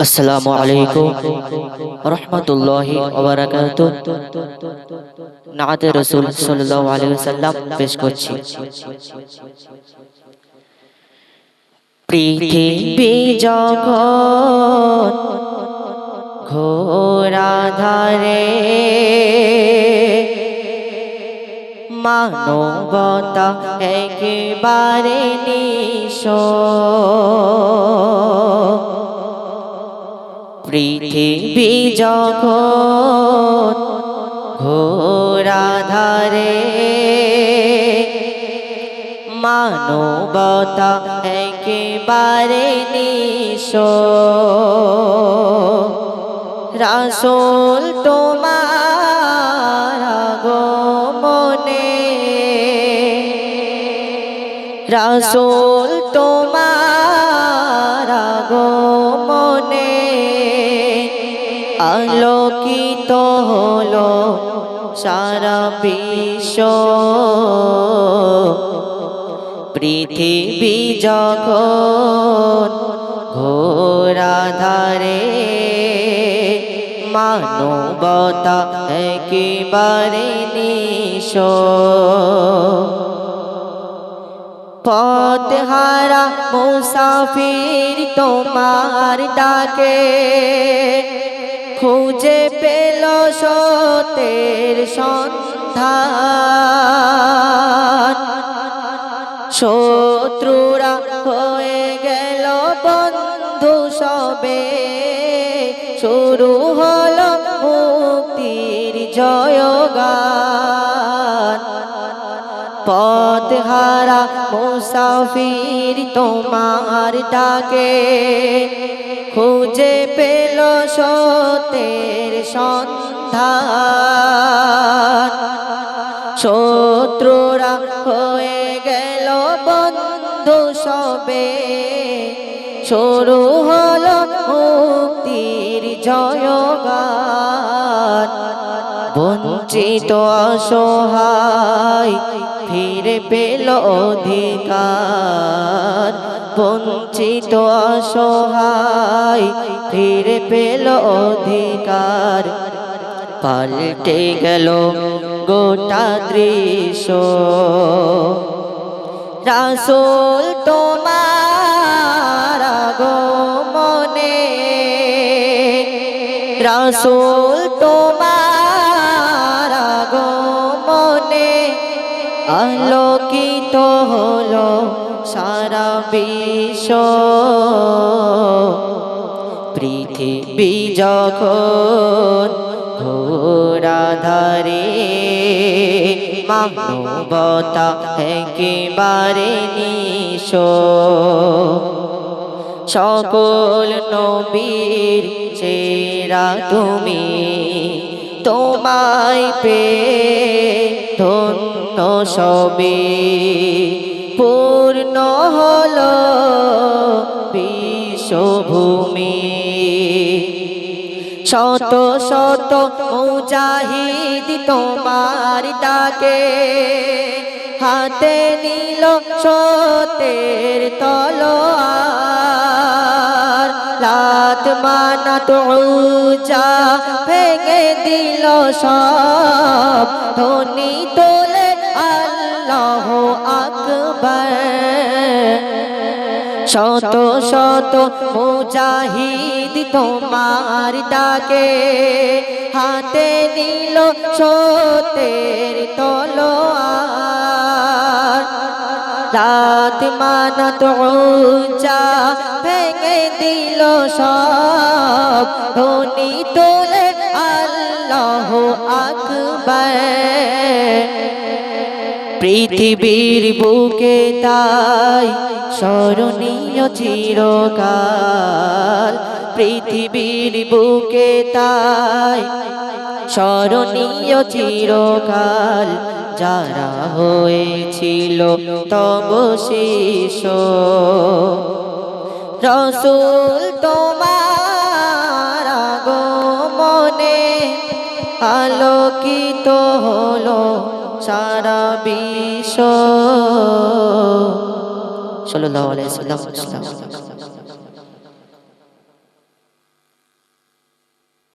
আসসালামু আলাইকুম রহমতুল্লাহি ওয়া বারাকাতুহু। নাতে রাসূল সাল্লাল্লাহু আলাইহি ওয়াসাল্লাম পেশ করছি। পৃথিবী যখন ঘোর আঁধারে, মানবতা একেবারে নিঃস্ব। পৃথিবী যখন ঘোর আঁধারে, মানবতা একেবারে নিঃস্ব। রাসূল তোমার আগমনে, রাসূল তোমার আগমনে আলোকিত হলো সারা বিশ্ব। পৃথিবী যখন ঘোর আঁধারে, মানবতা একেবারে নিঃস্ব। পথহারা মুসাফির তোমার ডাকে খুঁজে পেল সত্যের সন্ধান। শত্রুরা হয়ে গেল বন্ধু সবে, শুরু হলো মুক্তির জয়গান। পথহারা মুসাফির তোমার ডাকে খুঁজে পেল সত্যের সন্ধান। শত্রুরা হয়ে গেল বন্ধু সবে, শুরু হলো মুক্তির জয়গান। বঞ্চিত অসহায় ফিরে পেল অধিকার, বঞ্চিত অসহায় ফিরে পেল অধিকার। পাল্টে গেল গোটা দৃশ্য। রাসূল তোমার আগমনে, রাসূল তোমার আগমনে আলোকিত হলো সারা বিশ্ব। পৃথিবী যখন ঘোর আঁধারে, মানবতা একেবারে নিঃস্ব। সকল নবীর সেরা তুমি, তোমায় পেয়ে ধন্য সবে। পূর্ণ হলো বিশ্বভূমি। শত শত মুজাহিদ তোমার ডাকে হাতে নিল সত্যের তলোয়ার। লাত মানাত উজ্জা ভেঙে দিল সব, ধ্বনি তোলে আল্লাহু আকবার। শত শত মুজাহিদ তোমার ডাকে হাতে নিল সত্যের তলোয়ার। লাত মানাত উজ্জা ভেঙে দিল সব, ধ্বনি তোলে আল্লাহু আকবার। পৃথিবীর বুকে তাই স্মরণীয় চিরকাল। পৃথিবীর বুকে তাই স্মরণীয় চিরকাল, যারা হয়েছিল তব শিষ্য। রাসূল তোমার আগমনে আলোকিত হলো সারা বিশ্ব। সাল্লাল্লাহু আলাইহি ওয়াসাল্লাম।